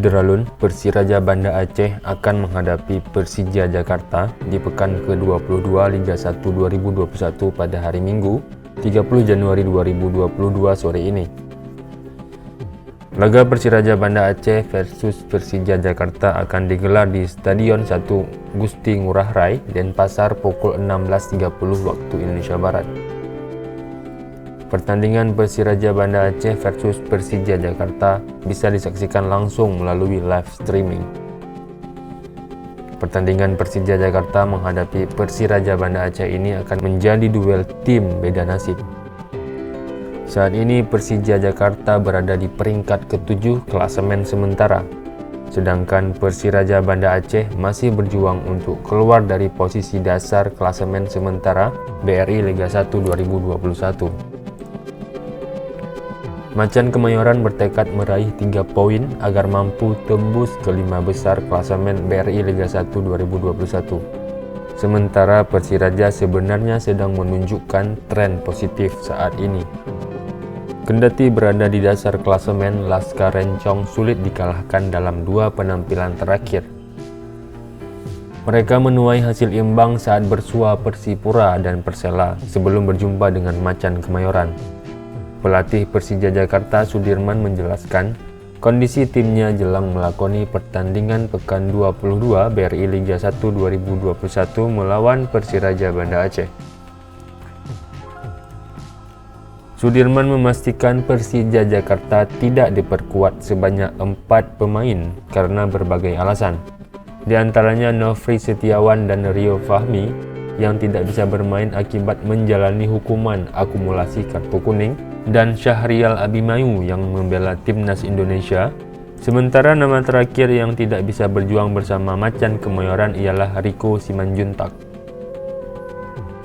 Sudaralun, Persiraja Banda Aceh akan menghadapi Persija Jakarta di pekan ke-22 Liga 1 2021 pada hari Minggu, 30 Januari 2022 sore ini. Laga Persiraja Banda Aceh versus Persija Jakarta akan digelar di Stadion 1 Gusti Ngurah Rai, Denpasar pukul 16.30 waktu Indonesia Barat. Pertandingan Persiraja Banda Aceh versus Persija Jakarta bisa disaksikan langsung melalui live streaming. Pertandingan Persija Jakarta menghadapi Persiraja Banda Aceh ini akan menjadi duel tim beda nasib. Saat ini Persija Jakarta berada di peringkat ke-7 klasemen sementara, sedangkan Persiraja Banda Aceh masih berjuang untuk keluar dari posisi dasar klasemen sementara BRI Liga 1 2021. Macan Kemayoran bertekad meraih 3 poin agar mampu tembus ke 5 besar klasemen BRI Liga 1 2021. Sementara Persiraja sebenarnya sedang menunjukkan tren positif saat ini. Kendati berada di dasar klasemen, Laskar Rencong sulit dikalahkan dalam 2 penampilan terakhir. Mereka menuai hasil imbang saat bersua Persipura dan Persela sebelum berjumpa dengan Macan Kemayoran. Pelatih Persija Jakarta Sudirman menjelaskan, kondisi timnya jelang melakoni pertandingan pekan 22 BRI Liga 1 2021 melawan Persiraja Banda Aceh. Sudirman memastikan Persija Jakarta tidak diperkuat sebanyak 4 pemain karena berbagai alasan. Di antaranya Nofri Setiawan dan Rio Fahmi yang tidak bisa bermain akibat menjalani hukuman akumulasi kartu kuning, dan Syahrial Abimayu yang membela timnas Indonesia. Sementara nama terakhir yang tidak bisa berjuang bersama Macan Kemayoran ialah Riko Simanjuntak.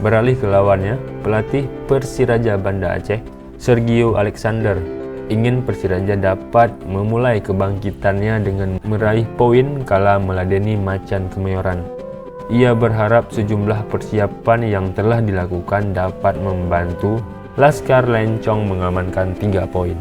Beralih ke lawannya, pelatih Persiraja Banda Aceh, Sergio Alexander, ingin Persiraja dapat memulai kebangkitannya dengan meraih poin kala meladeni Macan Kemayoran. Ia berharap sejumlah persiapan yang telah dilakukan dapat membantu Laskar Rencong mengamankan 3 poin.